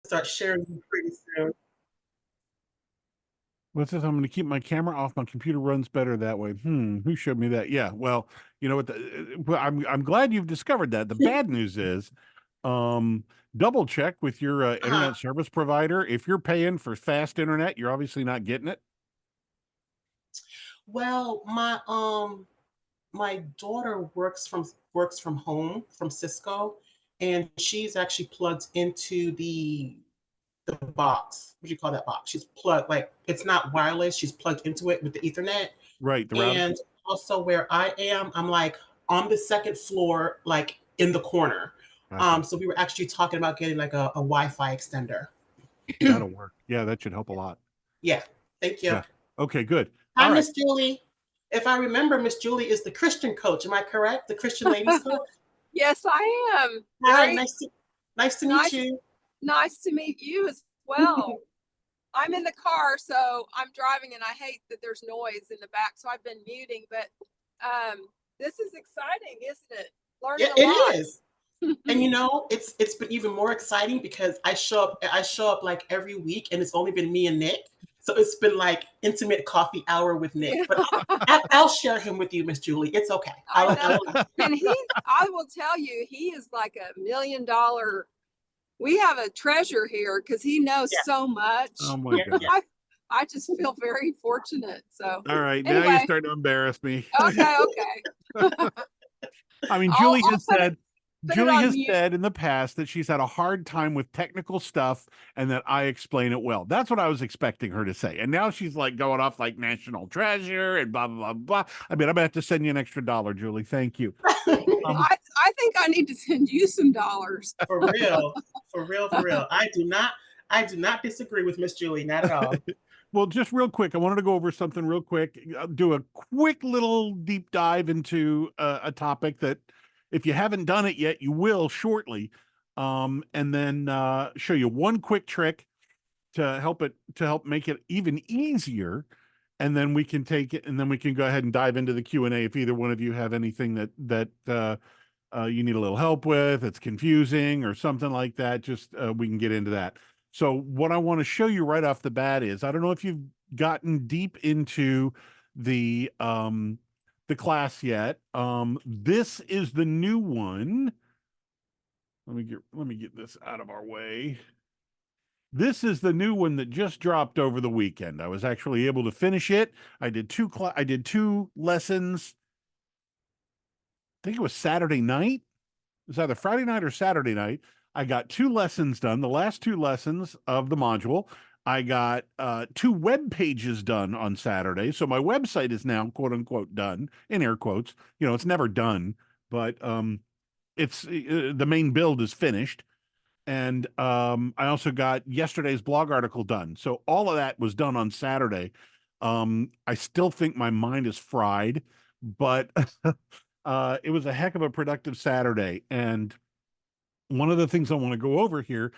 start sharing them pretty soon. What's this? I'm going to keep my camera off. My computer runs better that way. Who showed me that? Yeah. Well, you know what? Well, I'm glad you've discovered that. The bad news is, um, double check with your Uh-huh. internet service provider. If you're paying for fast internet, you're obviously not getting it. Well, my daughter works from home from Cisco, and she's actually plugged into the box. What do you call that box? She's plugged, like, it's not wireless. She's plugged into it with the Ethernet. Right. The router. And also where I am, I'm like on the second floor, like in the corner. Gotcha. So we were actually talking about getting like a Wi-Fi extender. That'll work. Yeah, that should help a lot. Yeah. Thank you. Yeah. Okay, good. Hi, All right. Miss Julie. If I remember, Miss Julie is the Christian coach. Am I correct? The Christian ladies coach. Yes, I am. Hi, Very nice to meet nice, you. nice to meet you as well. I'm in the car, so I'm driving and I hate that there's noise in the back, so I've been muting, but this is exciting, isn't it? Learning Yeah, a it lot. is. And it's been even more exciting because I show up like every week, and it's only been me and Nick. So it's been like intimate coffee hour with Nick. But I'll share him with you, Miss Julie. It's okay. I know. And I will tell you, he is like $1 million. We have a treasure here because he knows Yeah, so much. Oh my yeah, God. yeah. I just feel very fortunate. So All right. Now you're anyway, starting to embarrass me. okay. I mean, I'll put it Julie on has mute. said in the past that she's had a hard time with technical stuff and that I explain it well. That's what I was expecting her to say. And now she's like going off like national treasure and blah, blah, blah, blah. I mean, I'm gonna have to send you an extra dollar, Julie. Thank you. Um, I think I need to send you some dollars. For real. For real, for real. I do not disagree with Miss Julie, not at all. well, just real quick, I wanted to go over something real quick. Do a quick little deep dive into a topic that, if you haven't done it yet, you will shortly. And then show you one quick trick to help make it even easier. And then we can take it, and then we can go ahead and dive into the Q&A if either one of you have anything that you need a little help with, it's confusing or something like that. Just we can get into that. So what I want to show you right off the bat is, I don't know if you've gotten deep into the class yet. This is the new one. Let me get this out of our way. This is the new one that just dropped over the weekend. I was actually able to finish it. I did two lessons. I think it was Saturday night. It was either Friday night or Saturday night. I got two lessons done, the last two lessons of the module. I got two web pages done on Saturday. So my website is now quote unquote done, in air quotes. It's never done, but it's the main build is finished. And I also got yesterday's blog article done. So all of that was done on Saturday. I still think my mind is fried, but it was a heck of a productive Saturday. And one of the things I want to go over here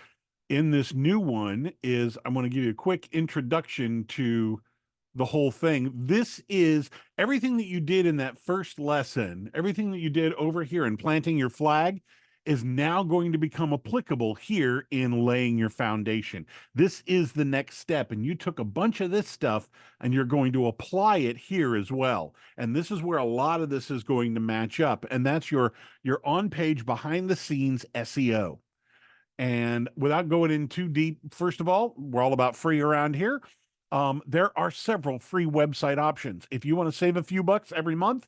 in this new one is I want to give you a quick introduction to the whole thing. This is everything that you did in that first lesson, everything that you did over here in planting your flag is now going to become applicable here in laying your foundation. This is the next step. And you took a bunch of this stuff and you're going to apply it here as well. And this is where a lot of this is going to match up. And that's your on-page behind the scenes SEO. And without going in too deep, first of all, we're all about free around here. There are several free website options. If you want to save a few bucks every month,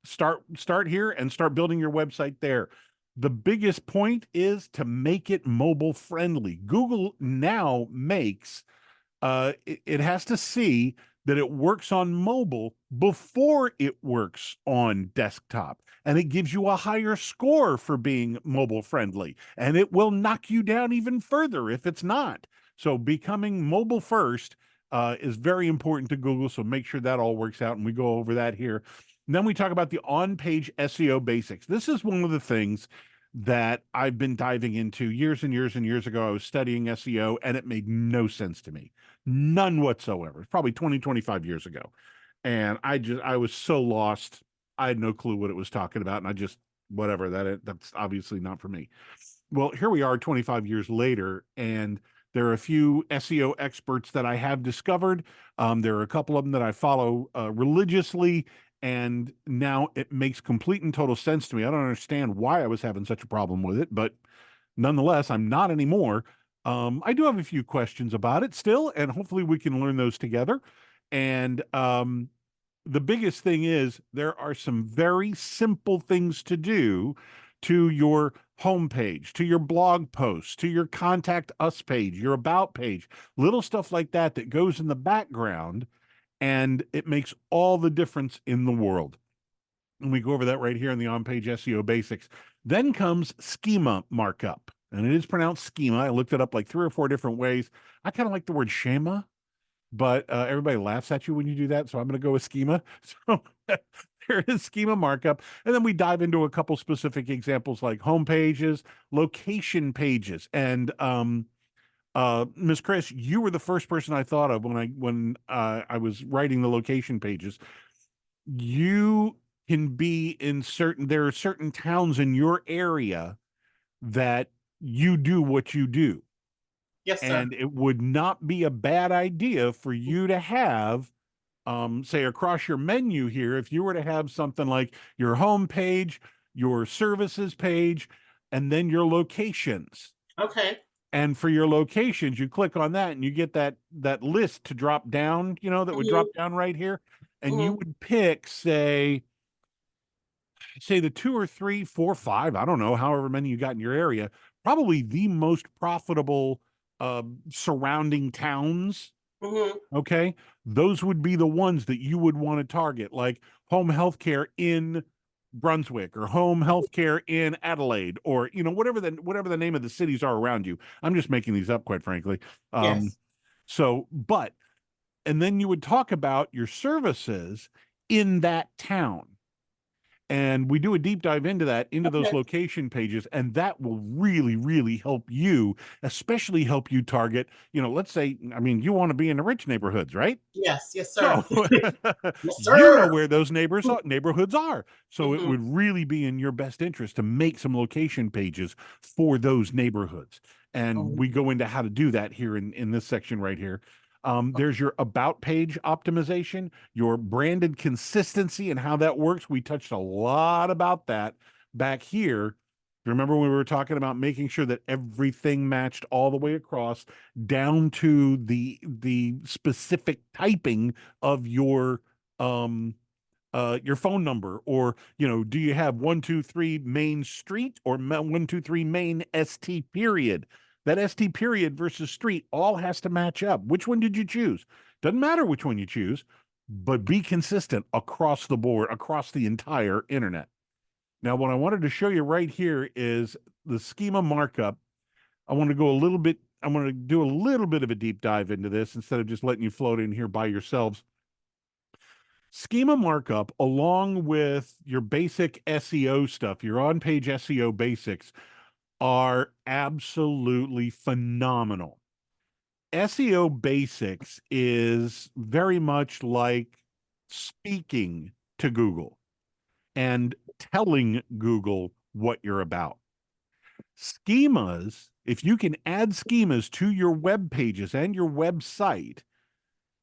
start here and start building your website there. The biggest point is to make it mobile friendly. Google now makes it has to see that it works on mobile before it works on desktop. And it gives you a higher score for being mobile friendly. And it will knock you down even further if it's not. So becoming mobile first is very important to Google. So make sure that all works out. And we go over that here. And then we talk about the on-page SEO basics. This is one of the things that I've been diving into years and years and years ago. I was studying SEO and it made no sense to me. None whatsoever. It's probably 20, 25 years ago. And I was so lost. I had no clue what it was talking about. And I just, whatever, that's obviously not for me. well, here we are 25 years later, and there are a few SEO experts that I have discovered. There are a couple of them that I follow religiously, and now it makes complete and total sense to me. I don't understand why I was having such a problem with it, but nonetheless, I'm not anymore. I do have a few questions about it still, and hopefully we can learn those together. And the biggest thing is there are some very simple things to do to your homepage, to your blog post, to your contact us page, your about page, little stuff like that that goes in the background, and it makes all the difference in the world. And we go over that right here in the on-page SEO basics. Then comes schema markup, and it is pronounced schema. I looked it up like 3 or 4 different ways. I kind of like the word schema, but everybody laughs at you when you do that, so I'm going to go with schema. So there is schema markup, and then we dive into a couple specific examples like home pages, location pages, and Miss Chris, you were the first person I thought of when I was writing the location pages. You can be in there are certain towns in your area that you do what you do. Yes, sir. And it would not be a bad idea for you to have, say, across your menu here, if you were to have something like your home page, your services page, and then your locations. Okay. And for your locations, you click on that and you get that list to drop down, that would drop down right here. And you would pick, say the 2 or 3, 4, 5, I don't know, however many you got in your area, probably the most profitable surrounding towns. Okay. Those would be the ones that you would want to target, like home healthcare in Brunswick or home healthcare in Adelaide, or whatever the name of the cities are around you. I'm just making these up, quite frankly. Yes. And then you would talk about your services in that town. And we do a deep dive into those location pages, and that will really, really help you, especially help you target, let's say, you want to be in the rich neighborhoods, right? Yes, yes, sir. So Yes, you know sir. where those neighborhoods are. So it would really be in your best interest to make some location pages for those neighborhoods. And we go into how to do that here in this section right here. There's your about page optimization, your branded consistency and how that works. We touched a lot about that back here. Remember when we were talking about making sure that everything matched all the way across down to the specific typing of your phone number, or do you have 123 Main Street or 123 Main ST period? That ST period versus street all has to match up. Which one did you choose? Doesn't matter which one you choose, but be consistent across the board, across the entire internet. Now, what I wanted to show you right here is the schema markup. I want to do a little bit of a deep dive into this instead of just letting you float in here by yourselves. Schema markup, along with your basic SEO stuff, your on-page SEO basics, are absolutely phenomenal. SEO basics is very much like speaking to Google and telling Google what you're about. Schemas, if you can add schemas to your web pages and your website,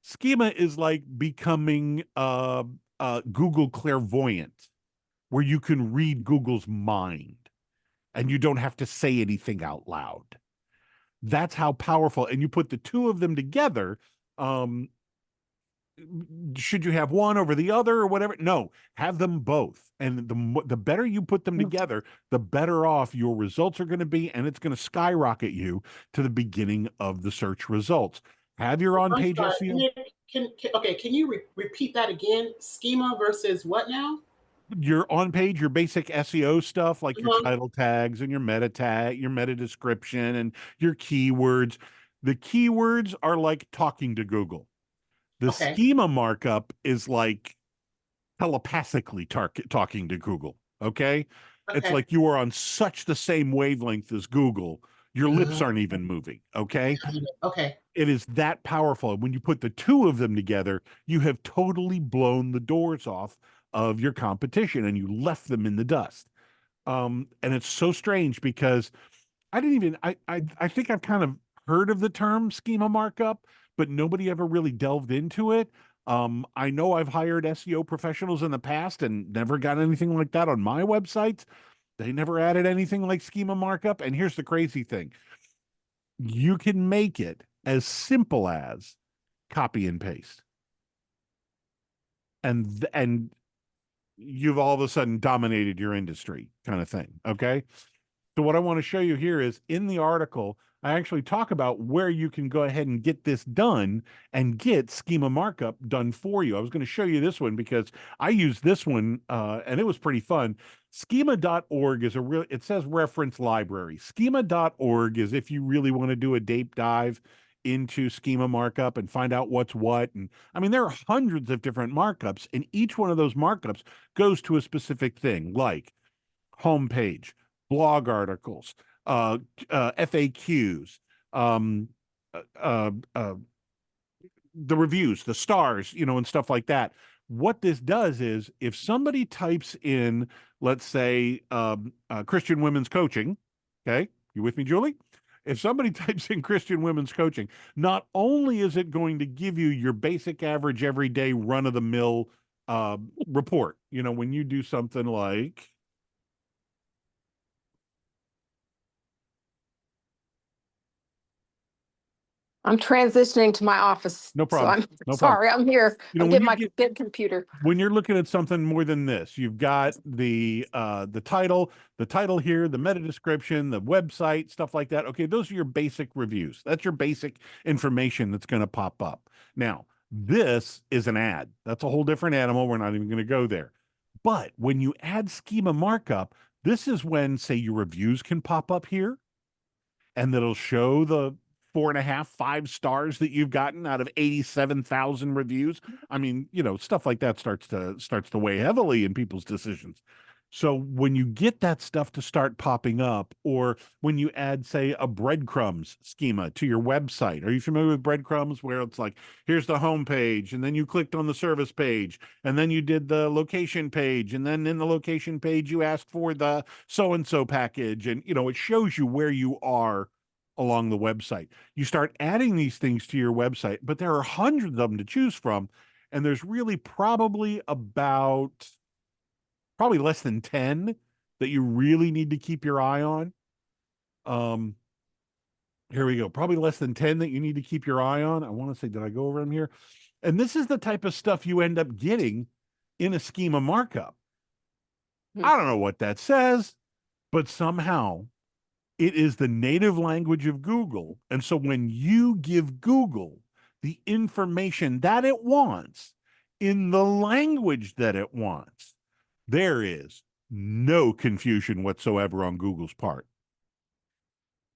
schema is like becoming Google clairvoyant, where you can read Google's mind and you don't have to say anything out loud. That's how powerful. And you put the two of them together. Should you have one over the other or whatever? No, have them both. And the better you put them together, the better off your results are going to be, and it's going to skyrocket you to the beginning of the search results. Have your on-page SEO. Can you repeat that again? Schema versus what now? Your on-page, your basic SEO stuff, like your title tags and your meta tag, your meta description, and your keywords. The keywords are like talking to Google. The schema markup is like telepathically talking to Google. Okay? It's like you are on such the same wavelength as Google. Your lips aren't even moving. Okay? Okay. It is that powerful. When you put the two of them together, you have totally blown the doors off of your competition and you left them in the dust. And it's so strange because I didn't even I think I've kind of heard of the term schema markup, but nobody ever really delved into it. I know I've hired SEO professionals in the past and never got anything like that on my websites. They never added anything like schema markup. And here's the crazy thing. You can make it as simple as copy and paste. And you've all of a sudden dominated your industry kind of thing. Okay. So what I want to show you here is in the article, I actually talk about where you can go ahead and get this done and get schema markup done for you. I was going to show you this one because I used this one and it was pretty fun. Schema.org is it says reference library. Schema.org is if you really want to do a deep dive into schema markup and find out what's what. And I mean, there are hundreds of different markups, and each one of those markups goes to a specific thing like homepage, blog articles, FAQs, um, uh, uh, uh, the reviews, the stars, and stuff like that. What this does is if somebody types in, let's say, Christian women's coaching, okay, you with me, Julie? If somebody types in Christian women's coaching, not only is it going to give you your basic average everyday run of the mill report, when you do something like, I'm transitioning to my office, no so problem. I'm No problem. sorry. I'm here. I'm When getting you my get big computer. when you're looking at something more than this, you've got the title here, the meta description, the website, stuff like that. Okay, those are your basic reviews. That's your basic information that's going to pop up. Now, this is an ad. That's a whole different animal. We're not even going to go there. But when you add schema markup, this is when, say, your reviews can pop up here and that'll show the 4.5, 5 stars that you've gotten out of 87,000 reviews. I mean, stuff like that starts to weigh heavily in people's decisions. So when you get that stuff to start popping up, or when you add, say, a breadcrumbs schema to your website, are you familiar with breadcrumbs where it's like, here's the home page, and then you clicked on the service page, and then you did the location page, and then in the location page, you asked for the so-and-so package, and, it shows you where you are along the website. You start adding these things to your website, but there are hundreds of them to choose from, and there's really probably less than 10 that you really need to keep your eye on. Here we go. Probably less than 10 that you need to keep your eye on. I want to say, did I go over them here? And this is the type of stuff you end up getting in a schema markup. I don't know what that says, but somehow it is the native language of Google. And so when you give Google the information that it wants in the language that it wants, there is no confusion whatsoever on Google's part.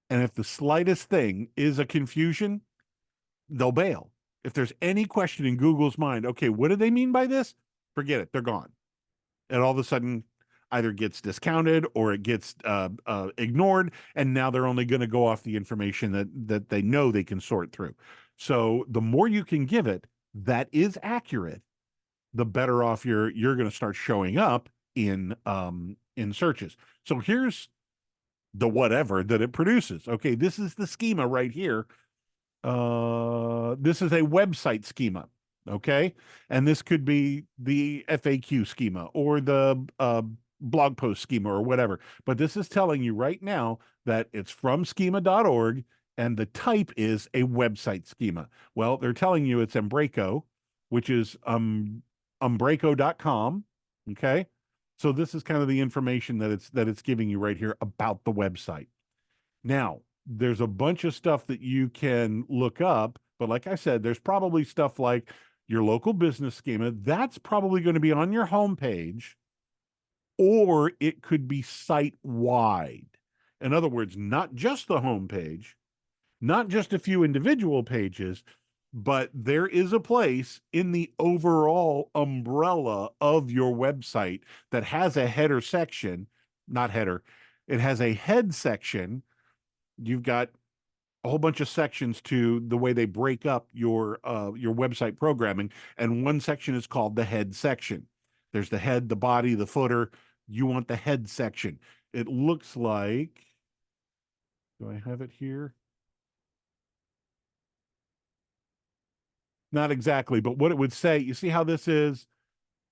And if the slightest thing is a confusion, they'll bail. If there's any question in Google's mind, okay, what do they mean by this? Forget it. They're gone. And all of a sudden, either gets discounted or it gets ignored, and now they're only going to go off the information that they know they can sort through. So the more you can give it that is accurate, the better off you're going to start showing up in searches. So here's the whatever that it produces. Okay, this is the schema right here. This is a website schema. Okay, and this could be the FAQ schema or the blog post schema or whatever. But this is telling you right now that it's from schema.org and the type is a website schema. Well, they're telling you it's Umbraco, which is umbraco.com. Okay. So this is kind of the information that it's giving you right here about the website. Now, there's a bunch of stuff that you can look up, but like I said, there's probably stuff like your local business schema. That's probably going to be on your homepage, or it could be site wide. In other words, not just the homepage, not just a few individual pages, but there is a place in the overall umbrella of your website that has a header section, not header, it has a head section. You've got a whole bunch of sections to the way they break up your website programming, and one section is called the head section. There's the head, the body, the footer. You want the head section. It looks like Do I have it here? Not exactly, but what it would say, you see how this is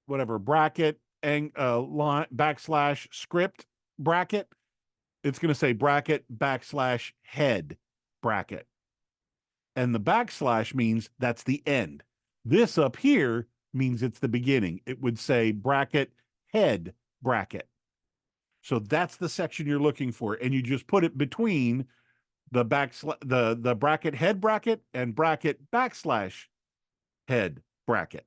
whatever bracket and line backslash script bracket? It's going to say bracket backslash head bracket. And the backslash means that's the end. This up here means it's the beginning. It would say bracket head bracket. So that's the section you're looking for, and you just put it between the the bracket head bracket and bracket backslash head bracket.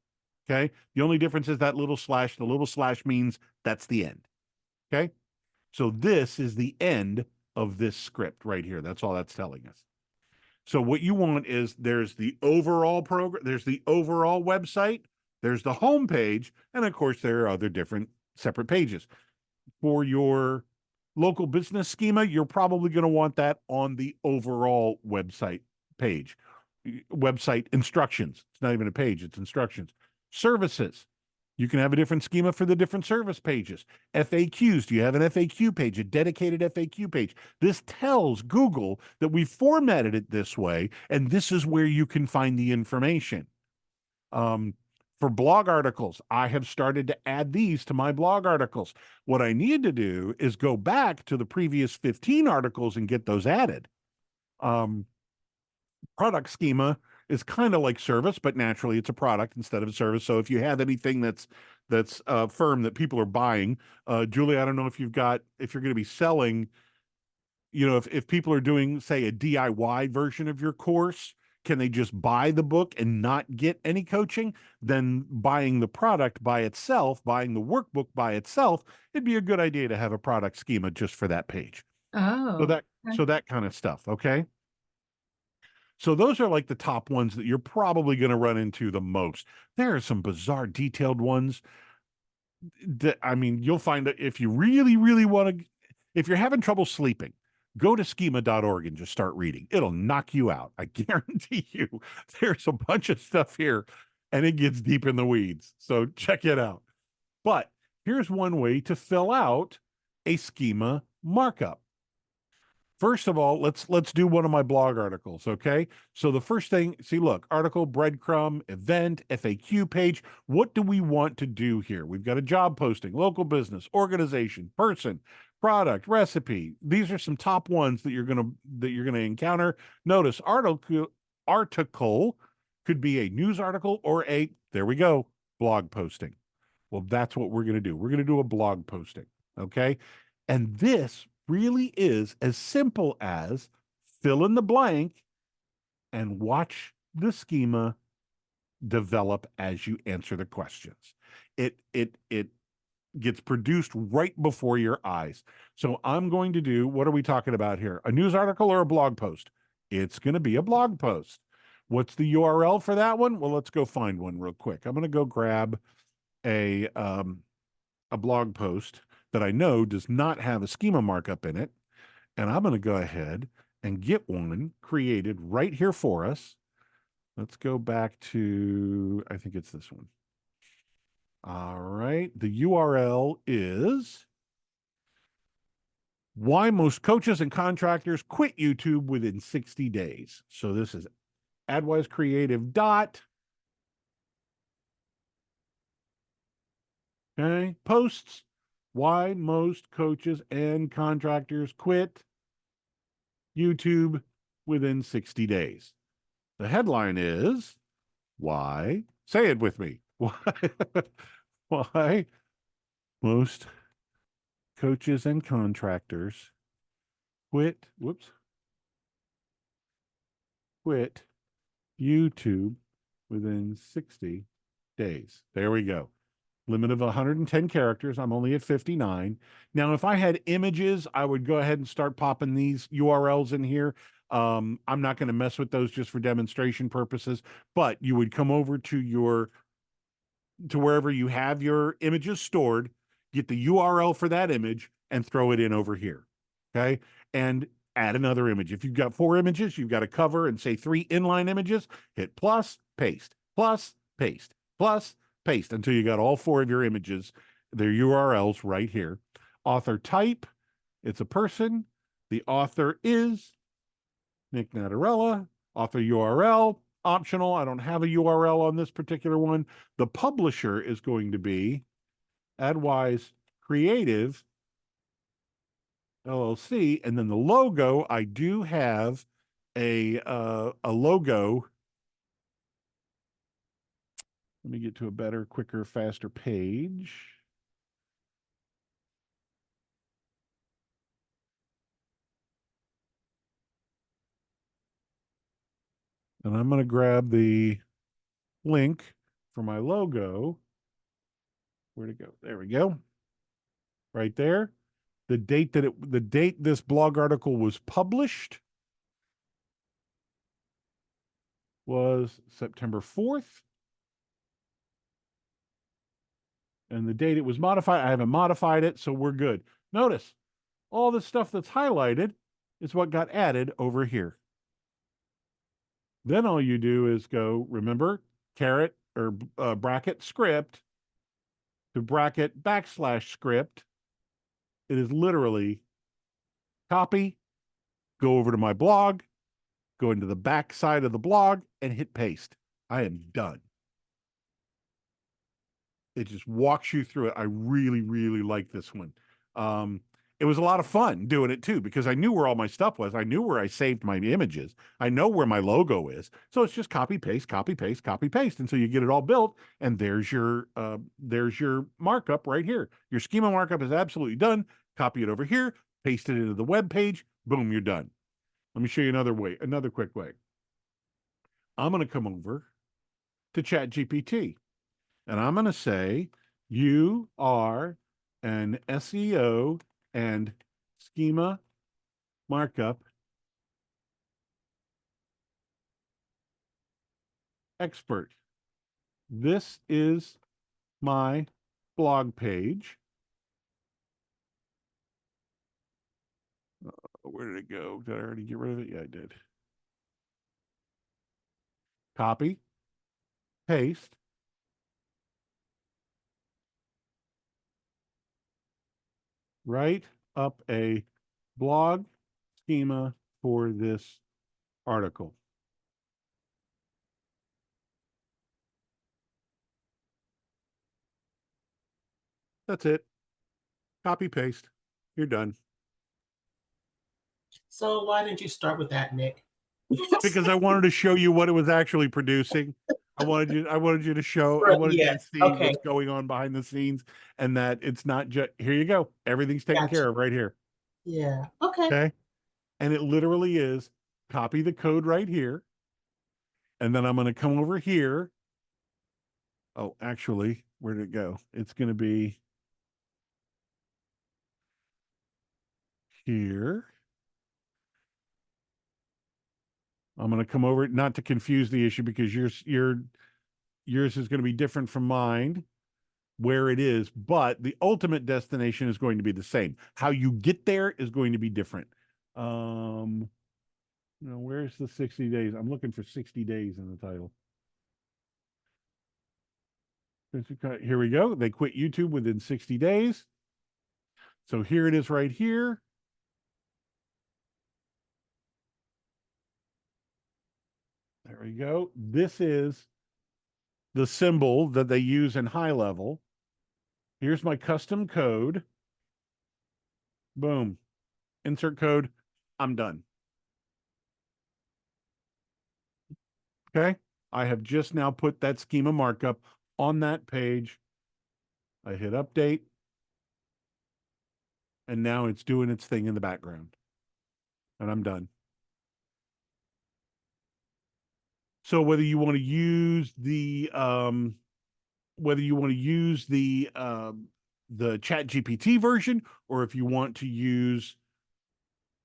Okay. The only difference is that little slash. The little slash means that's the end. Okay. So this is the end of this script right here. That's all that's telling us. So what you want is there's the overall program, there's the overall website, there's the home page, and of course there are other different separate pages. For your local business schema, you're probably going to want that on the overall website page. Website instructions. It's not even a page, it's instructions. Services. You can have a different schema for the different service pages. FAQs. Do you have an FAQ page, a dedicated FAQ page? This tells Google that we formatted it this way, and this is where you can find the information. For blog articles, I have started to add these to my blog articles. What I need to do is go back to the previous 15 articles and get those added. Product schema is kind of like service, but naturally it's a product instead of a service. So if you have anything that's firm that people are buying, Julie, I don't know if you're going to be selling, if people are doing, say, a DIY version of your course, can they just buy the book and not get any coaching? Then buying the product by itself, buying the workbook by itself, it'd be a good idea to have a product schema just for that page. Oh, So that kind of stuff. Okay. So those are like the top ones that you're probably going to run into the most. There are some bizarre detailed ones that, I mean, you'll find that if you really, really want to, if you're having trouble sleeping, go to schema.org and just start reading. It'll knock you out. I guarantee you. There's a bunch of stuff here and it gets deep in the weeds. So check it out. But here's one way to fill out a schema markup. First of all, let's do one of my blog articles, okay? So the first thing, see, look, article, breadcrumb, event, FAQ page. What do we want to do here? We've got a job posting, local business, organization, person, product, recipe. These are some top ones that you're gonna encounter. Notice article could be a news article or there we go, blog posting. Well, that's what we're gonna do. We're gonna do a blog posting, okay? And this really is as simple as fill in the blank and watch the schema develop as you answer the questions. It gets produced right before your eyes. So I'm going to do, what are we talking about here? A news article or a blog post? It's going to be a blog post. What's the URL for that one? Well, let's go find one real quick. I'm going to go grab a blog post that I know does not have a schema markup in it. And I'm going to go ahead and get one created right here for us. Let's go back to, I think it's this one. All right. The URL is why most coaches and contractors quit YouTube within 60 days. So this is AdWise Creative dot. Okay. Posts. Why most coaches and contractors quit YouTube within 60 days. The headline is why, say it with me, why most coaches and contractors quit YouTube within 60 days. There we go. Limit of 110 characters. I'm only at 59. Now, if I had images, I would go ahead and start popping these URLs in here. I'm not going to mess with those just for demonstration purposes, but you would come over to wherever you have your images stored, get the URL for that image and throw it in over here. Okay. And add another image. If you've got 4 images, you've got a cover and say 3 inline images, hit plus, paste, plus, paste, plus, paste until you got all 4 of your images, their URLs right here. Author type, it's a person. The author is Nick Natarella. Author URL, optional. I don't have a URL on this particular one. The publisher is going to be AdWise Creative LLC. And then the logo, I do have a logo. Let me get to a better, quicker, faster page. And I'm going to grab the link for my logo. Where'd it go? There we go. Right there. The date this blog article was published was September 4th. And the date it was modified, I haven't modified it, so we're good. Notice all the stuff that's highlighted is what got added over here. Then all you do is go, remember, caret or bracket script to bracket / script. It is literally copy, go over to my blog, go into the back side of the blog and hit paste. I am done. It just walks you through it. I really, really like this one. It was a lot of fun doing it too, because I knew where all my stuff was. I knew where I saved my images. I know where my logo is. So it's just copy, paste, copy, paste, copy, paste. And so you get it all built, and there's your markup right here. Your schema markup is absolutely done. Copy it over here, paste it into the web page. Boom, you're done. Let me show you another quick way. I'm going to come over to ChatGPT, and I'm going to say, you are an SEO and schema markup expert. This is my blog page. Where did it go? Did I already get rid of it? Yeah, I did. Copy, paste, write up a blog schema for this article. That's it. Copy, paste. You're done. So why didn't you start with that, Nick? Because I wanted to show you what it was actually producing. I wanted you to see Okay. what's going on behind the scenes, and that it's not just, here you go. Everything's taken Gotcha. care of right here. Yeah. Okay. Okay. And it literally is copy the code right here. And then I'm going to come over here. Oh, actually, where did it go? It's going to be here. I'm going to come over, not to confuse the issue, because yours is going to be different from mine, where it is, but the ultimate destination is going to be the same. How you get there is going to be different. Where's the 60 days? I'm looking for 60 days in the title. Here we go. They quit YouTube within 60 days. So here it is right here. There we go. This is the symbol that they use in high level. Here's my custom code. Boom. Insert code. I'm done. Okay. I have just now put that schema markup on that page. I hit update. And now it's doing its thing in the background. And I'm done. So whether you want to use the ChatGPT version, or if you want to use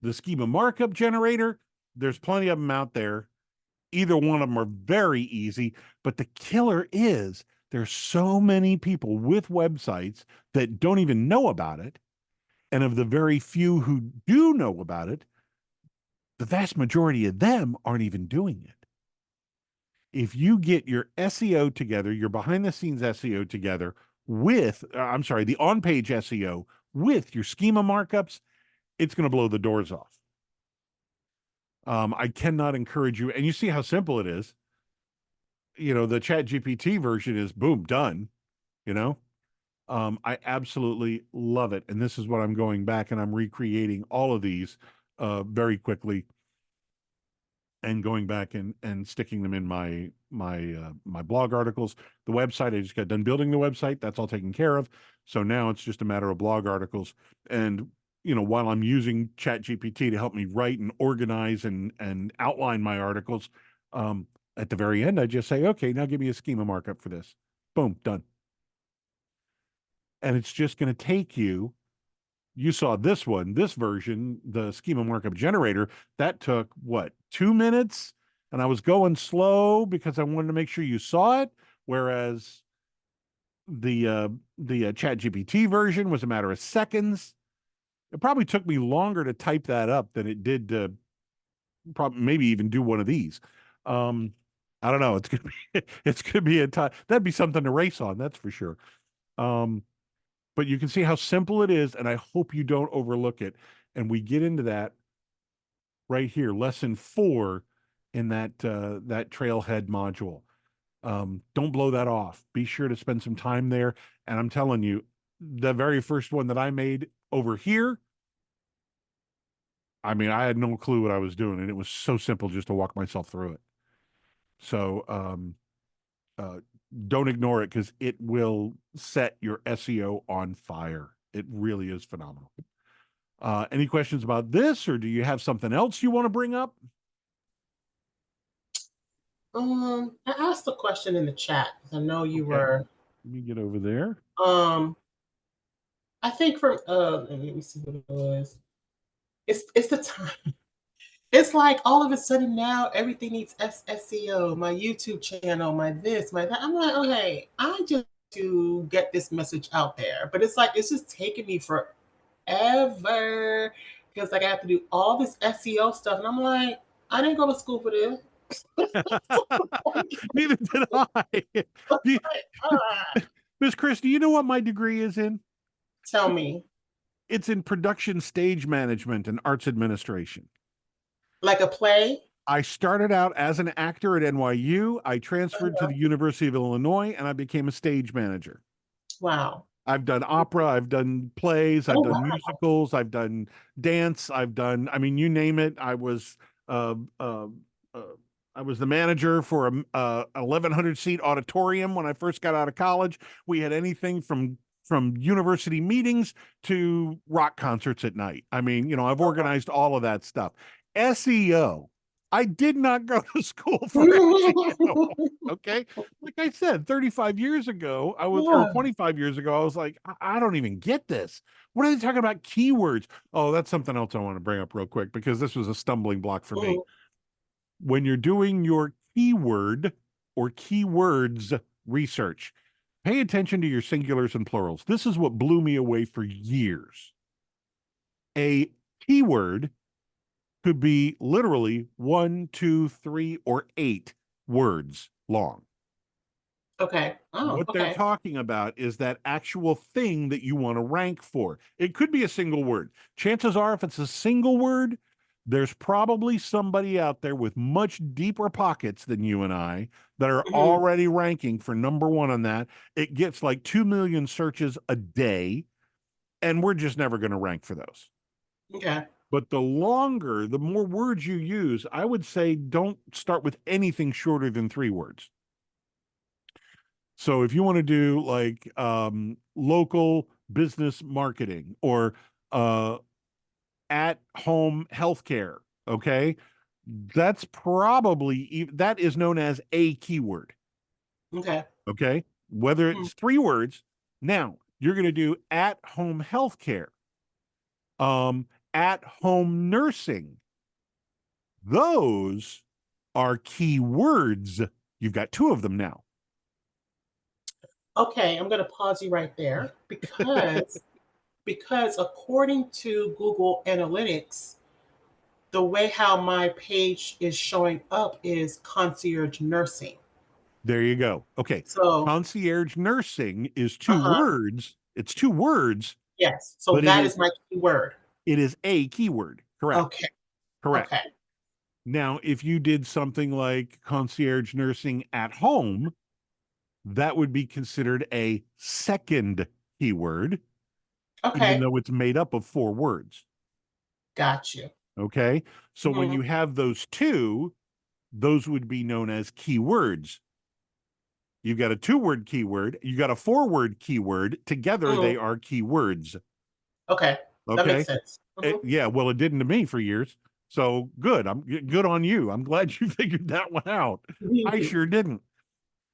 the schema markup generator, there's plenty of them out there. Either one of them are very easy, but the killer is there's so many people with websites that don't even know about it. And of the very few who do know about it, the vast majority of them aren't even doing it. If you get your SEO together, your behind the scenes SEO together with, the on page SEO with your schema markups, it's going to blow the doors off. I cannot encourage you, and you see how simple it is. The Chat GPT version is boom, done, you know? I absolutely love it. And this is what I'm going back and I'm recreating all of these very quickly and going back and sticking them in my blog articles. The website, I just got done building the website. That's all taken care of. So now it's just a matter of blog articles. And while I'm using Chat GPT to help me write and organize and outline my articles, at the very end, I just say, okay, now give me a schema markup for this. Boom, done. And it's just going to take you saw this version, the schema markup generator, that took what, 2 minutes? And I was going slow because I wanted to make sure you saw it. Whereas the Chat GPT version was a matter of seconds. It probably took me longer to type that up than it did to probably maybe even do one of these. I don't know. It's gonna be a time. That'd be something to race on. That's for sure. But you can see how simple it is, and I hope you don't overlook it. And we get into that right here, lesson 4 in that trailhead module. Don't blow that off. Be sure to spend some time there. And I'm telling you, the very first one that I made over here, I mean, I had no clue what I was doing, and it was so simple just to walk myself through it. So don't ignore it because it will set your SEO on fire. It really is phenomenal. Any questions about this, or do you have something else you want to bring up? I asked a question in the chat because I know you Okay. were. Let me get over there. I think for let me see what it was. It's the time. It's like all of a sudden now everything needs SEO. My YouTube channel, my this, my that. I'm like, okay, I just to get this message out there, but it's like it's just taking me forever because like I have to do all this SEO stuff, and I'm like, I didn't go to school for this. Neither did I. Miss Chris, do you know what my degree is in? Tell me. It's in production stage management and arts administration. Like a play? I started out as an actor at NYU. I transferred to the University of Illinois and I became a stage manager. Wow. I've done opera, I've done plays, I've done Wow. musicals, I've done dance, I mean, you name it. Uh, uh, uh, I was the manager for a 1,100 seat auditorium when I first got out of college. We had anything from university meetings to rock concerts at night. I mean, I've organized all of that stuff. SEO. I did not go to school for SEO. Okay. Like I said, 35 years ago, or 25 years ago, I was like, I don't even get this. What are they talking about? Keywords. Oh, that's something else I want to bring up real quick because this was a stumbling block for me. When you're doing your keyword or keywords research, pay attention to your singulars and plurals. This is what blew me away for years. A keyword could be literally 1, 2, 3, or 8 words long. Okay. Oh, what okay. they're talking about is that actual thing that you want to rank for. It could be a single word. Chances are, if it's a single word, there's probably somebody out there with much deeper pockets than you and I that are already ranking for #1 on that. It gets like 2 million searches a day, and we're just never going to rank for those. Okay. But the more words you use, I would say don't start with anything shorter than 3 words. So if you want to do like local business marketing or at home healthcare, okay, that's that is known as a keyword. Okay. Okay. Whether it's 3 words, now you're going to do at home healthcare, at home nursing. Those are keywords. You've got 2 of them now. Okay, I'm going to pause you right there because according to Google Analytics, the way how my page is showing up is concierge nursing. There you go. Okay. So concierge nursing is 2 words. It's 2 words. Yes. So that is my keyword. It is a keyword. Correct. Okay. Correct. Okay. Now, if you did something like concierge nursing at home, that would be considered a second keyword, even Okay. though it's made up of 4 words. Got you. Okay. So when Mhm. you have those two, those would be known as keywords. You've got a 2-word keyword, you got a 4-word keyword. Together, they Mhm. are keywords. Okay. That makes Okay. sense. Mhm. Yeah, well, it didn't to me for years. So good. I'm good on you. I'm glad you figured that one out. I Mhm. sure didn't.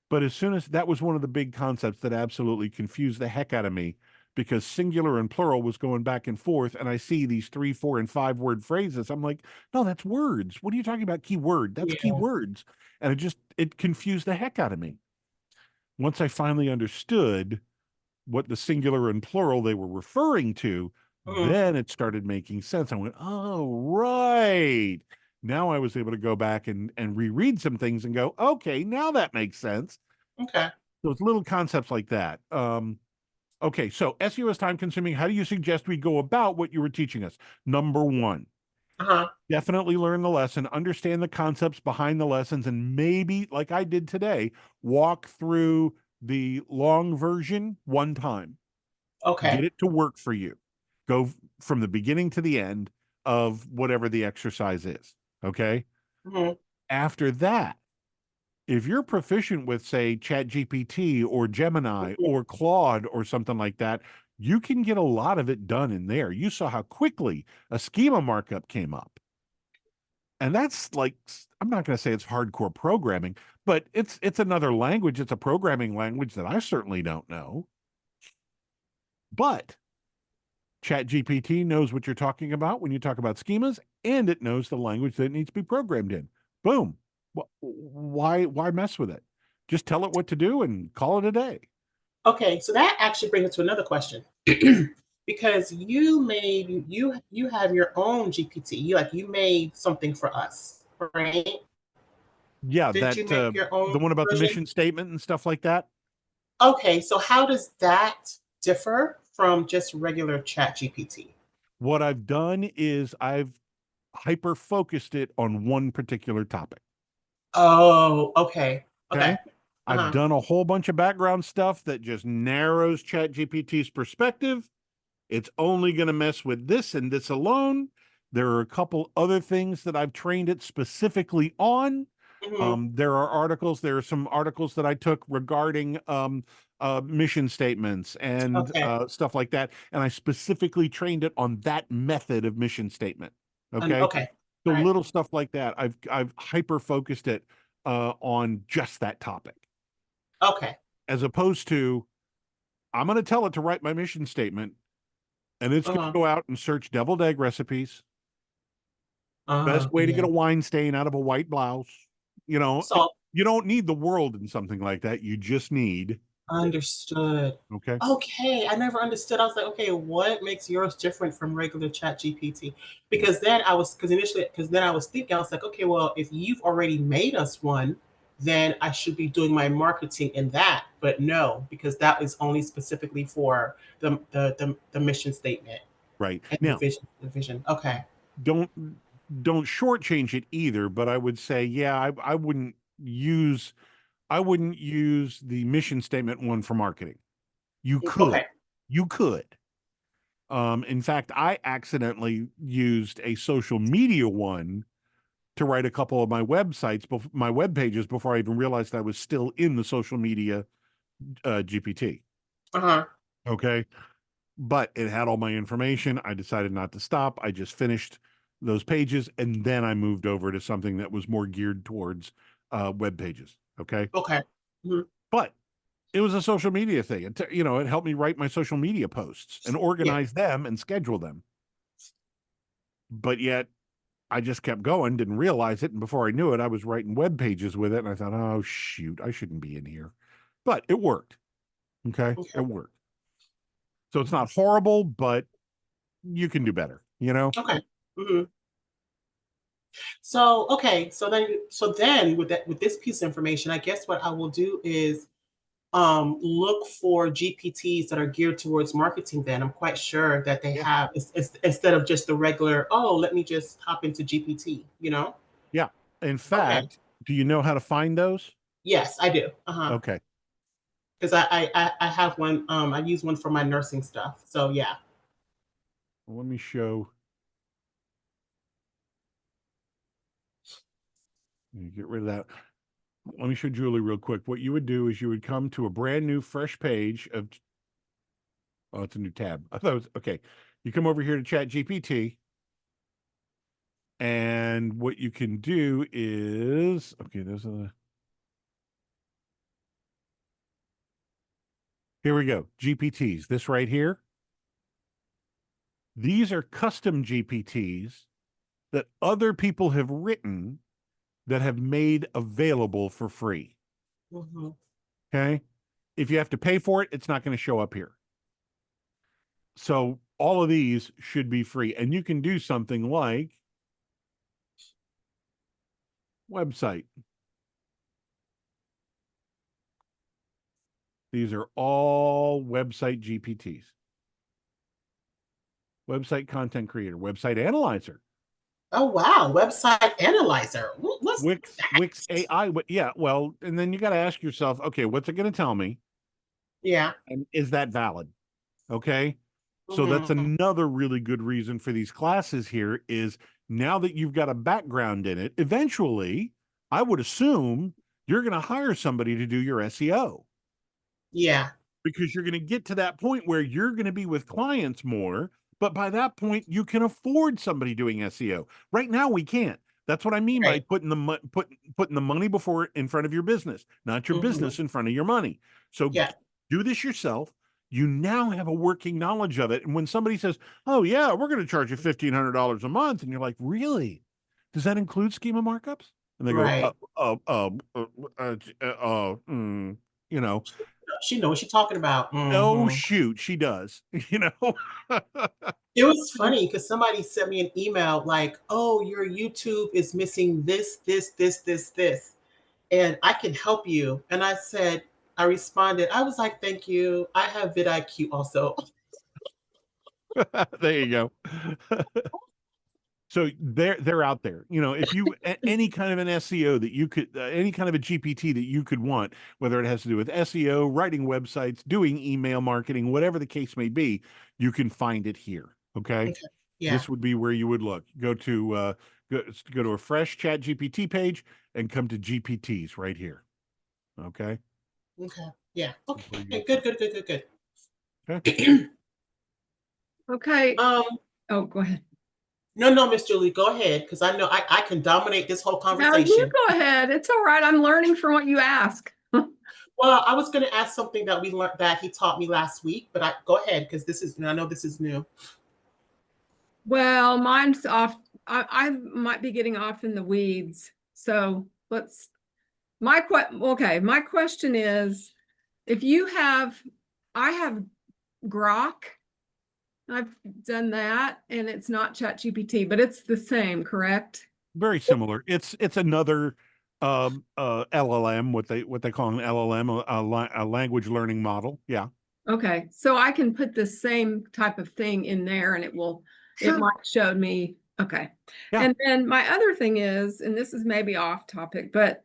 But as soon as that was one of the big concepts that absolutely confused the heck out of me, because singular and plural was going back and forth, and I see these 3, 4, and 5 word phrases. I'm like, no, that's words. What are you talking about? Keyword. That's Yeah. keywords. And it confused the heck out of me. Once I finally understood what the singular and plural they were referring to, Mhm. then it started making sense. I went, oh, right. Now I was able to go back and reread some things and go, okay, now that makes sense. Okay. So it's little concepts like that. Okay, so SEO is time consuming. How do you suggest we go about what you were teaching us? Number one, Uh-huh. definitely learn the lesson, understand the concepts behind the lessons, and maybe, like I did today, walk through the long version one time. Get Okay. it to work for you. Go from the beginning to the end of whatever the exercise is. Okay. Mhm. After that, if you're proficient with, say, ChatGPT or Gemini Mhm. or Claude or something like that, you can get a lot of it done in there. You saw how quickly a schema markup came up. And that's like, I'm not going to say it's hardcore programming, but it's another language. It's a programming language that I certainly don't know. But ChatGPT knows what you're talking about when you talk about schemas, and it knows the language that it needs to be programmed in. Boom. Why mess with it? Just tell it what to do and call it a day. Okay, so that actually brings us to another question. Because you have your own GPT. You made something for us, right? Yeah, Didn't you that make your own the one about the version? mission statement and stuff like that. Okay, so how does that differ from just regular Chat GPT? What I've done is I've hyper focused it on one particular topic. Oh, okay. Okay. Okay. I've Uh-huh. done a whole bunch of background stuff that just narrows ChatGPT's perspective. It's only going to mess with this and this alone. There are a couple other things that I've trained it specifically on. Hmm. There are some articles that I took regarding mission statements and Okay. stuff like that. And I specifically trained it on that method of mission statement. And Okay. okay. So All right. little stuff like that. I've hyper focused it on just that topic, Okay. as opposed to I'm going to tell it to write my mission statement, and it's going to Uh-huh. go out and search deviled egg recipes. Best way to get Yeah. a wine stain out of a white blouse. So You don't need the world in something like that. You just need, understood. okay. Okay, I never understood. I was like, okay, what makes yours different from regular Chat GPT? Because then I was, because then I was thinking, I was like, okay, well, if you've already made us one, then I should be doing my marketing in that. But no, because that is only specifically for the mission statement Right. and Now, the vision. Okay. don't don't shortchange it either, but I would say, yeah, I wouldn't use the mission statement one for marketing. You could. Okay. You could. In fact, I accidentally used a social media one to write a couple of my websites, my web pages, before I even realized I was still in the social media GPT. Uh-huh. Okay. But it had all my information. I decided not to stop. I just finished those pages, and then I moved over to something that was more geared towards web pages. Okay. Okay. Mhm. But it was a social media thing. It helped me write my social media posts and Yeah. organize them and schedule them. But yet I just kept going, didn't realize it. And before I knew it, I was writing web pages with it. And I thought, oh, shoot, I shouldn't be in here. But it worked. Okay. Okay. It worked. So it's not horrible, but you can do better, you know? Okay. Mhm. So okay, so then with this piece of information, I guess what I will do is look for GPTs that are geared towards marketing. Then I'm quite sure that they Yeah. have instead of just the regular. Oh, let me just hop into GPT. You know. Yeah. In Okay. fact, do you know how to find those? Yes, I do. Okay. Because I have one. I use one for my nursing stuff. So yeah. Well, let me show. You get rid of that. Let me show Julie real quick. What you would do is you would come to a brand new, fresh page of. Oh, it's a new tab. I thought it was okay. You come over here to Chat GPT, and what you can do is okay. Those are the. Here we go. GPTs. This right here. These are custom GPTs that other people have written that have made available for free. Mm-hmm. Okay. If you have to pay for it, it's not going to show up here. So all of these should be free. And you can do something like website. These are all website GPTs. Website content creator, website analyzer. Oh wow, website analyzer. What's Wix AI. Yeah, well, and then you got to ask yourself, okay, what's it going to tell me? yeah. And is that valid? Okay. So that's Mm-hmm. another really good reason for these classes here is now that you've got a background in it, eventually, I would assume you're going to hire somebody to do your SEO Yeah. because you're going to get to that point where you're going to be with clients more. But by that point, you can afford somebody doing SEO. Right now, we can't. That's what I mean by Right. putting the money before in front of your business, not your Mm-hmm. business in front of your money. So Yeah. do this yourself. You now have a working knowledge of it. And when somebody says, "Oh yeah, we're going to charge you $1,500 a month," and you're like, "Really? Does that include schema markups?" And they go, Right. you know, She knows what she's talking about. oh Mm-hmm. shoot, she does, you know. It was funny because somebody sent me an email like, "Oh, your YouTube is missing this, this, this, this, this, and I can help you." And I responded, I was like, "Thank you. I have vidIQ also." There you go. So they're out there. You know, if you any kind of an SEO that you could, any kind of a GPT that you could want, whether it has to do with SEO, writing websites, doing email marketing, whatever the case may be, you can find it here. Okay, Okay. Yeah. this would be where you would look. Go to a fresh Chat GPT page and come to GPTs right here. Okay, Okay. Yeah. this is where Okay. you'll Good. find. Good. Good. Good. Okay. Good. Okay. um. Oh, go ahead. No. No, Miss Julie, go ahead because I know I can dominate this whole Now you conversation. go ahead. It's all right. I'm learning from what you ask. Well, I was going to ask something that we learned that he taught me last week, but I go ahead because this is I know this is new. Well, mine's off. I might be getting off in the weeds. So let's, okay. My question is, if you have, I have Grok. I've done that and it's not ChatGPT, but it's the same, correct? Very similar. It's another LLM, what they call an LLM, a language learning model. Yeah, Okay. So I can put the same type of thing in there and it sure. might show me. Okay. Yeah. And then my other thing is, and this is maybe off topic, but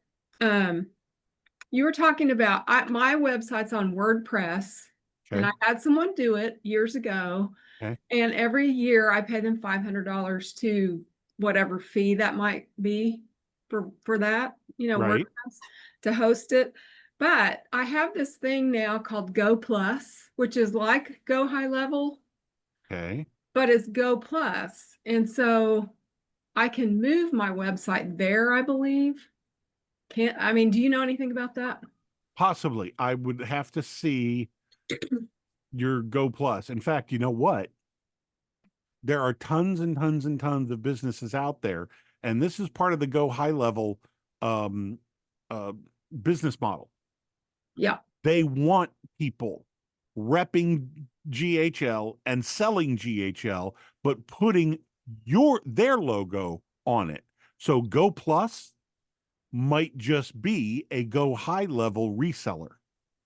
you were talking about my website's on WordPress and Okay. I had someone do it years ago. Okay. And every year I pay them $500 to whatever fee that might be for that, Right. WordPress to host it. But I have this thing now called Go Plus, which is like Go High Level, Okay. but it's Go Plus. And so I can move my website there, I believe. Do you know anything about that? Possibly. I would have to see your Go Plus. In fact, you know what? There are tons and tons and tons of businesses out there, and this is part of the Go High Level um, uh, business model. Yeah. They want people repping GHL and selling GHL, but putting their logo on it. So Go Plus might just be a Go High Level reseller.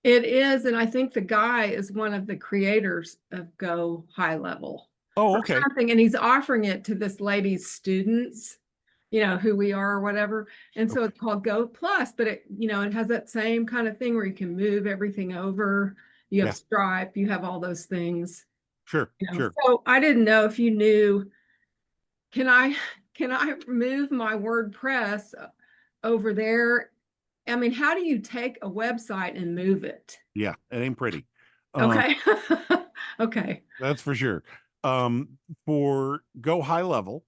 It is, and I think the guy is one of the creators of Go High Level Oh, or okay. something, and he's offering it to this lady's students, who we are or whatever. And so it's called Go Plus, but it, it has that same kind of thing where you can move everything over. You have Yeah. Stripe, you have all those things. Sure. Sure. So I didn't know if you knew, can I move my WordPress over there? I mean, how do you take a website and move it? Yeah, it ain't pretty. Okay. Okay. That's for sure. For Go High Level,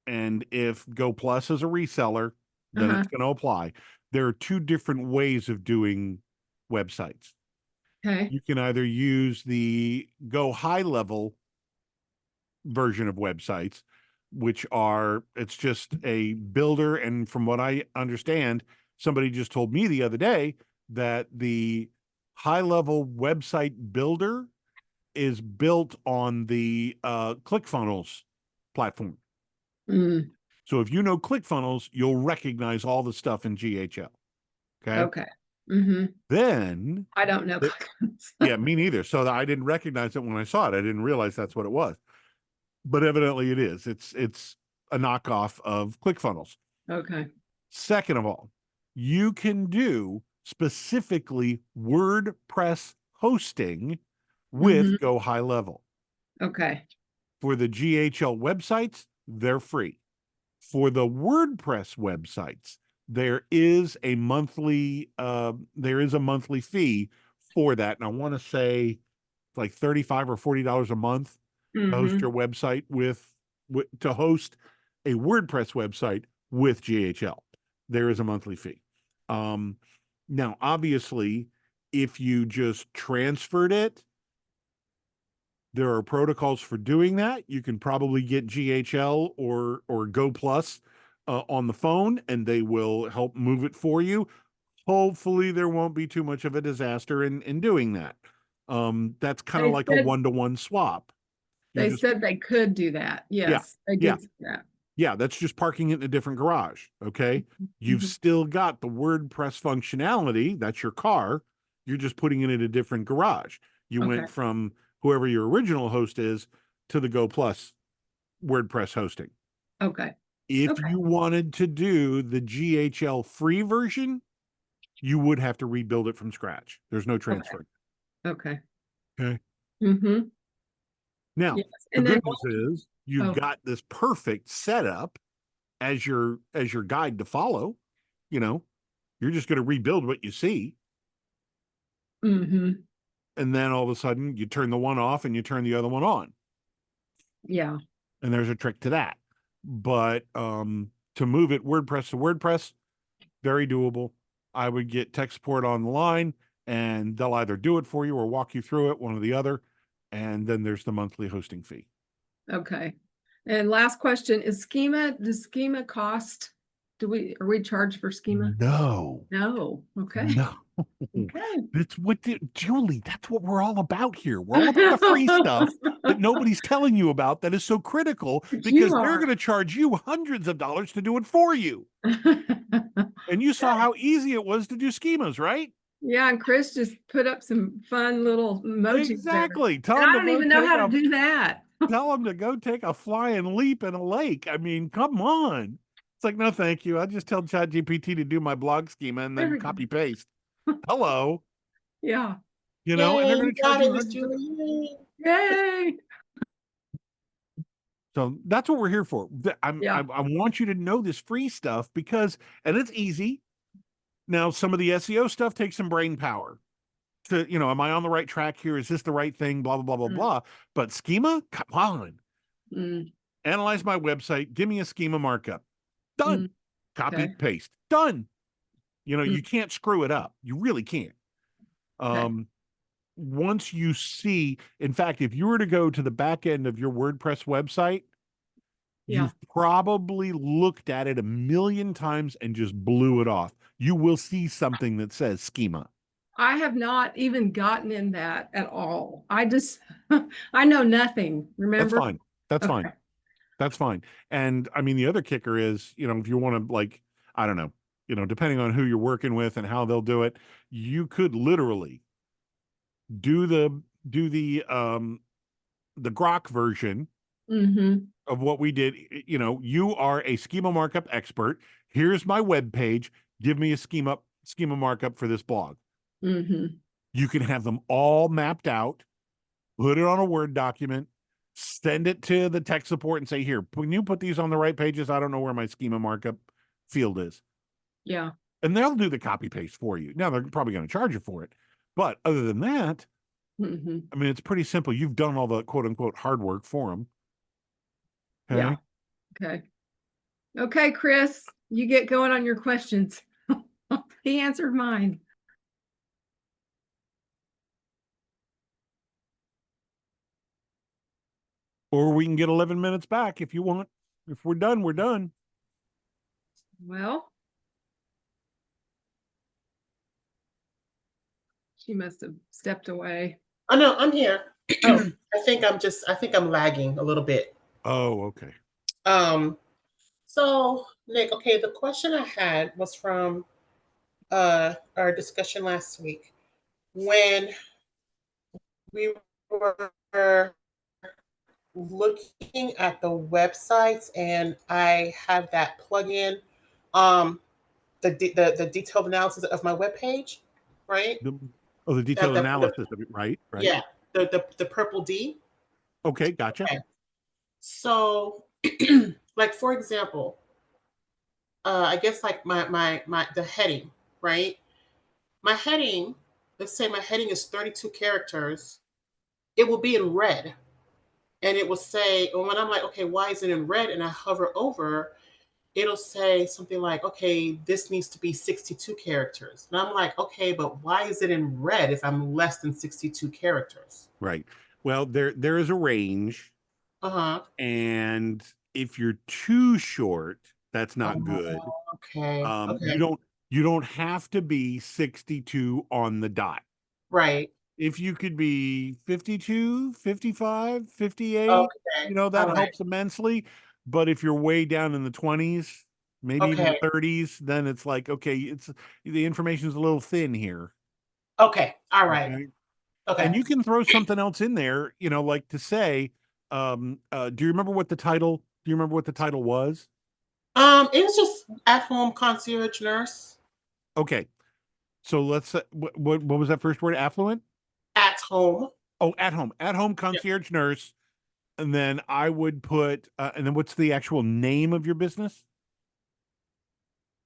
and if Go Plus is a reseller, then it's going to apply. There are two different ways of doing websites. Okay. You can either use the Go High Level version of websites, which are, it's just a builder. And from what I understand, somebody just told me the other day that the high level website builder is built on the ClickFunnels platform. Mm, So if you know ClickFunnels, you'll recognize all the stuff in GHL. Okay. okay. Mm-hmm. Then I don't know. yeah, me neither. So I didn't recognize it when I saw it. I didn't realize that's what it was. But evidently it is. It's a knockoff of ClickFunnels. Okay. Second of all, you can do specifically WordPress hosting with Go High Level. Okay. For the GHL websites, they're free. For the WordPress websites, there is a monthly fee for that. And I want to say it's like $35 or $40 a month to host your website to host a WordPress website with GHL. There is a monthly fee. Now, obviously, if you just transferred it, there are protocols for doing that. You can probably get GHL or Go Plus on the phone, and they will help move it for you. Hopefully, there won't be too much of a disaster in doing that. That's kind of like a one-to-one swap. They said they could do that. Yes, they did say that. Yeah, that's just parking it in a different garage. Okay. You've still got the WordPress functionality. That's your car. You're just putting it in a different garage. You went from whoever your original host is to the Go Plus WordPress hosting. Okay. If you wanted to do the GHL free version, you would have to rebuild it from scratch. There's no transfer. Okay. Okay. Now, Yes. the good news is you've got this perfect setup as your guide to follow. You're just going to rebuild what you see. And then all of a sudden you turn the one off and you turn the other one on. Yeah. And there's a trick to that. But to move it WordPress to WordPress, very doable. I would get tech support on the line and they'll either do it for you or walk you through it, one or the other. And then there's the monthly hosting fee. Okay. And last question, does Schema cost? Are we charged for Schema? No. Okay. No. Okay. Julie, that's what we're all about here. We're all about the free stuff that nobody's telling you about that is so critical because they're going to charge you hundreds of dollars to do it for you. And you saw how easy it was to do schemas, right? Yeah, and Chris just put up some fun little emojis. Exactly. I don't even know how to do that. Tell them to go take a flying leap in a lake. I mean, come on. It's like, no, thank you. I just tell ChatGPT to do my blog schema and then copy paste. Hello. Yeah. And they're going to charge you hundreds. Yay. So that's what we're here for. I want you to know this free stuff and it's easy. Now, some of the SEO stuff takes some brain power. Am I on the right track here? Is this the right thing? Blah, blah, blah, blah, blah. But schema, come on. Analyze my website. Give me a schema markup. Done. Copy, paste. Done. You can't screw it up. You really can't. Once you see, in fact, if you were to go to the back end of your WordPress website, you've probably looked at it a million times and just blew it off. You will see something that says schema. I have not even gotten in that at all. I know nothing. Remember? That's fine. That's fine. That's fine. And I mean, the other kicker is, if you want to I don't know, depending on who you're working with and how they'll do it, you could literally do the Grok version of what we did. You know, you are a schema markup expert. Here's my web page. Give me a schema markup for this blog. Mm-hmm. You can have them all mapped out, put it on a Word document, send it to the tech support and say, here, can you put these on the right pages? I don't know where my schema markup field is. Yeah. And they'll do the copy paste for you. Now, they're probably going to charge you for it. But other than that, Mm-hmm. I mean, it's pretty simple. You've done all the quote unquote hard work for them. Okay? Yeah. Okay. Okay, Chris, you get going on your questions. He answered mine. Or we can get 11 minutes back if you want. If we're done, we're done. Well, she must have stepped away. Oh no, I'm here. Oh. I think I'm lagging a little bit. Oh, okay. So Nick, okay, the question I had was from our discussion last week when we were looking at the websites and I have that plugin, the detailed analysis of my webpage, right? The detailed The- analysis of it, right? Right. Yeah, the purple D. Okay, gotcha. Okay. So, like for example, I guess like my the heading, right? My heading, let's say my heading is 32 characters, it will be in red. And it will say, and when I'm like, okay, why is it in red? And I hover over, it'll say something like, okay, this needs to be 62 characters. And I'm like, okay, but why is it in red if I'm less than 62 characters? Right. Well, there is a range, Uh-huh. and if you're too short, that's not good. Okay. Okay. You don't have to be 62 on the dot. Right. If you could be 52, 55, 58, Okay. you know, that All right. helps immensely. But if you're way down in the 20s, maybe even Okay. 30s, then it's like, okay, it's the information is a little thin here. Okay. All right. Okay. Okay. And you can throw something else in there, you know, like to say, do you remember what the title? Do you remember what the title was? It was just at home concierge nurse. Okay. So let's what was that first word? Affluent? At home. Oh, at home Yeah. concierge nurse. And then I would put, and then what's the actual name of your business?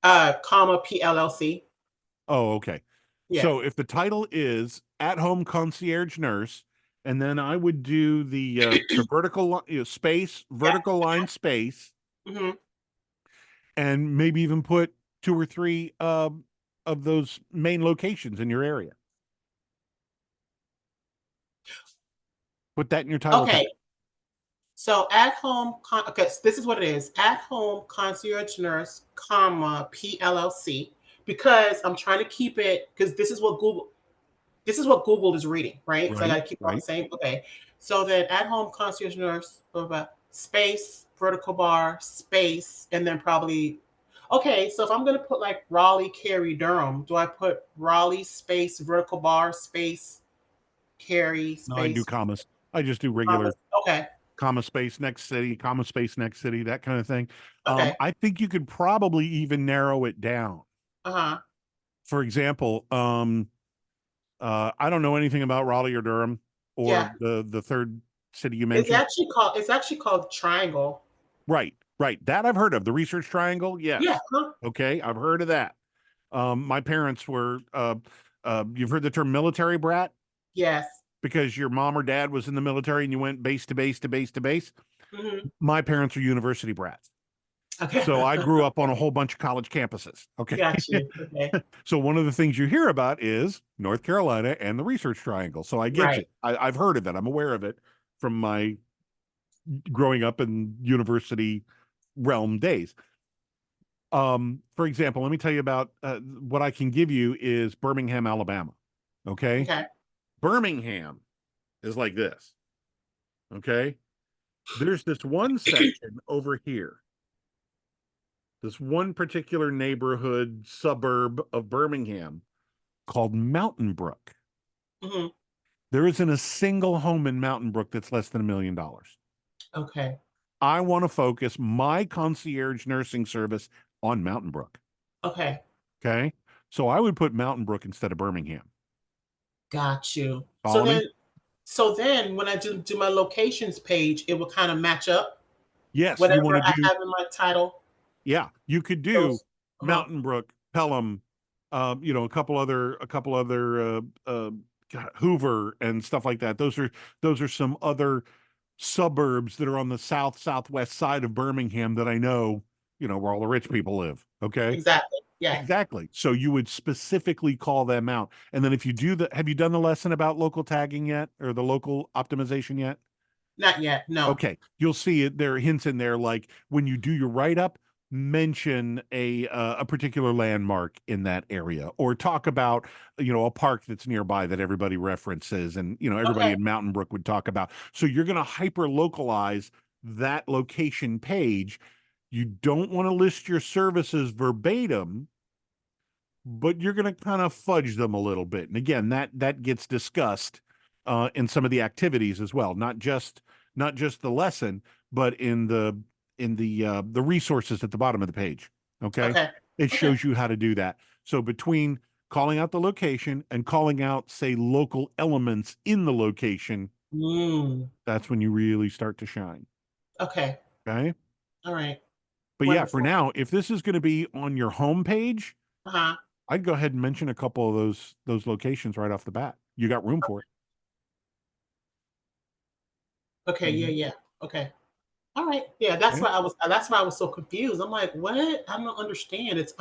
Comma PLLC. Oh, okay. Yeah. So if the title is at home concierge nurse, and then I would do the vertical space, vertical line space, Mm-hmm. and maybe even put 2 or 3 of those main locations in your area. Put that in your title Okay. tag. So at home, okay, so this is what it is. At home concierge nurse, comma PLLC, because I'm trying to keep it because this is what Google is reading, right? So I got Right, to keep it all the right. same. Okay. So then at home concierge nurse, blah, blah, space, vertical bar, space, and then probably, okay. So if I'm going to put like Raleigh, Cary, Durham, do I put Raleigh space, vertical bar, space, Cary, No, I do space, commas. I just do commas? regular Okay. comma space next city, comma space next city, that kind of thing. Okay. I think you could probably even narrow it down. Uh-huh. For example, I don't know anything about Raleigh or Durham or Yeah. the third city you mentioned. It's actually called Triangle. Right, right. That I've heard of. The Research Triangle, yes. Yeah. Huh? Okay, I've heard of that. My parents were you've heard the term military brat Yes. because your mom or dad was in the military and you went base to base to base to base. Mm-hmm. My parents are university brats. Okay. So I grew up on a whole bunch of college campuses. Okay. Got you. Okay. So one of the things you hear about is North Carolina and the Research Triangle. So I get Right. you. I've heard of it. I'm aware of it from my growing up in university realm days. For example, let me tell you about what I can give you is Birmingham, Alabama. Okay. Okay. Birmingham is like this. Okay. There's this one section over here, this one particular neighborhood suburb of Birmingham called Mountain Brook. Mm-hmm. There isn't a single home in Mountain Brook that's less than $1 million. Okay. I want to focus my concierge nursing service on Mountain Brook. Okay. Okay. So I would put Mountain Brook instead of Birmingham. Got you. Follow me? So then when I do my locations page, it will kind of match up Yes. You want whatever to I do, have in my title. yeah, you could do Those. Uh-huh. Mountain Brook, Pelham, you know, a couple other, God, Hoover and stuff like that. Those are some other suburbs that are on the southwest side of Birmingham that I know, you know, where all the rich people live. Okay. Exactly. Yeah. Exactly. So you would specifically call them out. And then if you do have you done the lesson about local tagging yet or the local optimization yet? Not yet. No. Okay. You'll see it. There are hints in there, like when you do your write up, mention a particular landmark in that area or talk about, you know, a park that's nearby that everybody references and, you know, everybody Okay. in Mountain Brook would talk about. So you're going to hyper localize that location page. You don't want to list your services verbatim, but you're going to kind of fudge them a little bit. And again, that gets discussed in some of the activities as well, not just the lesson, but in the resources at the bottom of the page. Okay, Okay. it Okay. shows you how to do that. So between calling out the location and calling out, say, local elements in the location, Mm. that's when you really start to shine. Okay. Okay, All right. but yeah, for Wonderful. now, if this is going to be on your home page, Uh-huh. I'd go ahead and mention a couple of those locations right off the bat. You got room for it. Okay. Yeah. Mhm. Yeah. Okay. All right. Yeah. Yeah. That's why I was so confused. I'm like, what? I don't understand. It's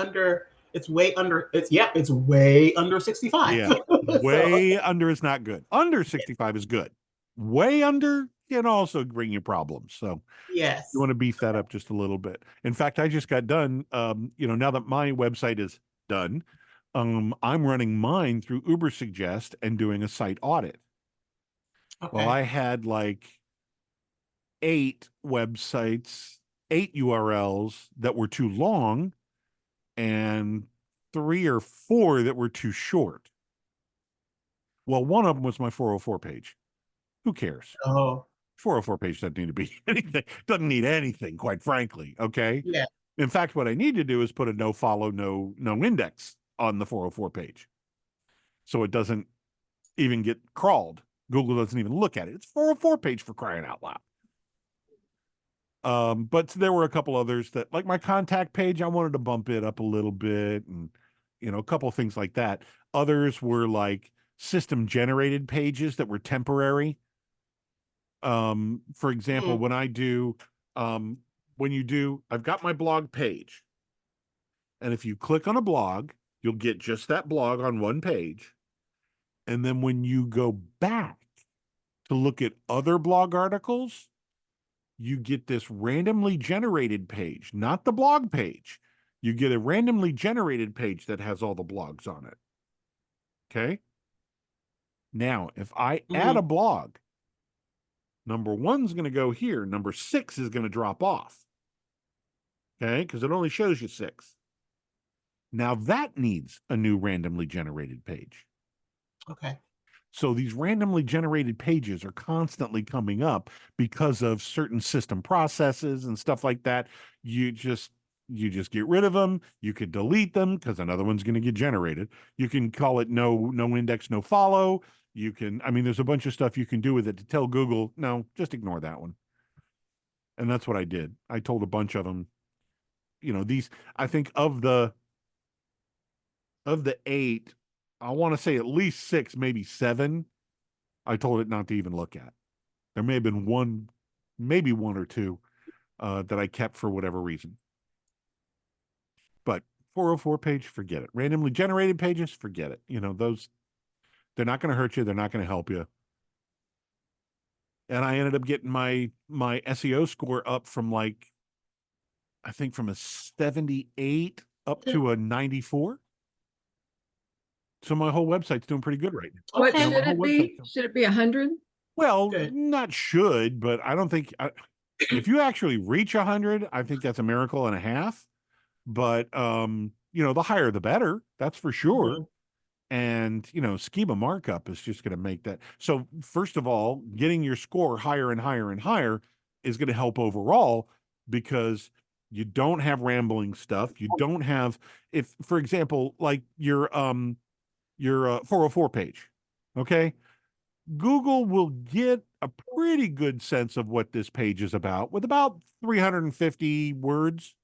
way under. It's way under 65. Yeah. So Way under is not good. Under 65 is good. Way under can also bring you problems. So you yes. want to beef that up just a little bit. In fact, I just got done. You know, now that my website is done, I'm running mine through Uber Suggest and doing a site audit. Well, Okay. I had like 8 websites, 8 URLs that were too long and 3 or 4 that were too short. Well, one of them was my 404 page. Who cares? Oh. 404 page doesn't need to be anything, doesn't need anything, quite frankly. Okay. Yeah. In fact, what I need to do is put a no follow, no index on the 404 page. So it doesn't even get crawled. Google doesn't even look at it. It's 404 page, for crying out loud. But there were a couple others that, like my contact page, I wanted to bump it up a little bit and, you know, a couple things like that. Others were like system generated pages that were temporary. For example, Mm. I've got my blog page. And if you click on a blog, you'll get just that blog on one page. And then when you go back to look at other blog articles, you get this randomly generated page, not the blog page. You get a randomly generated page that has all the blogs on it. Okay. Now, if I add Hmm. a blog, number 1's going to go here. Number 6 is going to drop off. Okay. Because it only shows you 6. Now that needs a new randomly generated page. Okay. So these randomly generated pages are constantly coming up because of certain system processes and stuff like that. You just get rid of them. You could delete them because another one's going to get generated. You can call it no index, no follow. You can, I mean, there's a bunch of stuff you can do with it to tell Google, no, just ignore that one. And that's what I did. I told a bunch of them, you know, I think of the 8, I want to say at least 6, maybe 7, I told it not to even look at. There may have been one, maybe 1 or 2 that I kept for whatever reason. But 404 page, forget it. Randomly generated pages, forget it. You know, they're not going to hurt you. They're not going to help you. And I ended up getting my SEO score up from like, I think from a 78 up to a 94. So my whole website's doing pretty good right now. What Okay. You know, my should whole it be? website's Should it be 100? well, Good. not should, but I don't think if you actually reach 100, I think that's a miracle and a half. But you know, the higher the better, that's for sure. Mhm. And you know, schema markup is just going to make that. So first of all, getting your score higher and higher and higher is going to help overall, because you don't have rambling stuff. You don't have, if, for example, like your 404 page, okay? Google will get a pretty good sense of what this page is about with about 350 words.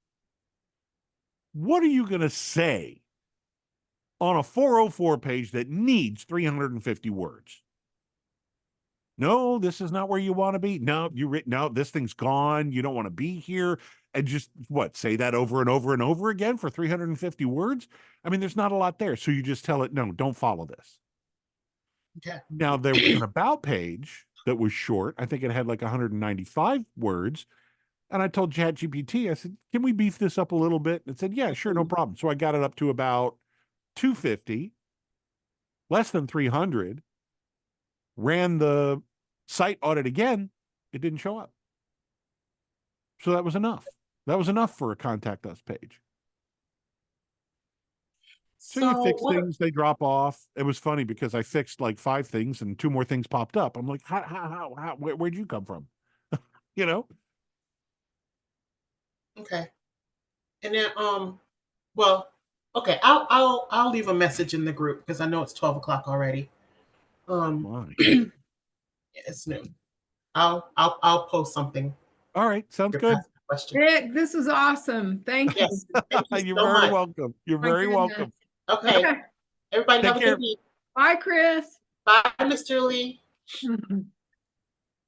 What are you going to say on a 404 page that needs 350 words? No, this is not where you want to be. No, no, this thing's gone. You don't want to be here. And just what, say that over and over and over again for 350 words? I mean, there's not a lot there. So you just tell it, no, don't follow this. Okay. Now, there was an about page that was short. I think it had like 195 words. And I told ChatGPT, I said, can we beef this up a little bit? And it said, yeah, sure, no problem. So I got it up to about 250, less than 300, ran the site audit again. It didn't show up. So that was enough. That was enough for a contact us page. So you fix things, they drop off. It was funny because I fixed like 5 things and 2 more things popped up. I'm like, how where'd you come from? You know? Okay. And then, well, okay, I'll leave a message in the group because I know it's 12 o'clock already. It's noon. I'll post something. All right, sounds good. Question. Nick, this was awesome. Thank you. Yes, thank you You're so very much. welcome. You're My very goodness. welcome. Okay, Okay. everybody Take have a care. good week. Bye, Chris. Bye, Miss Julie.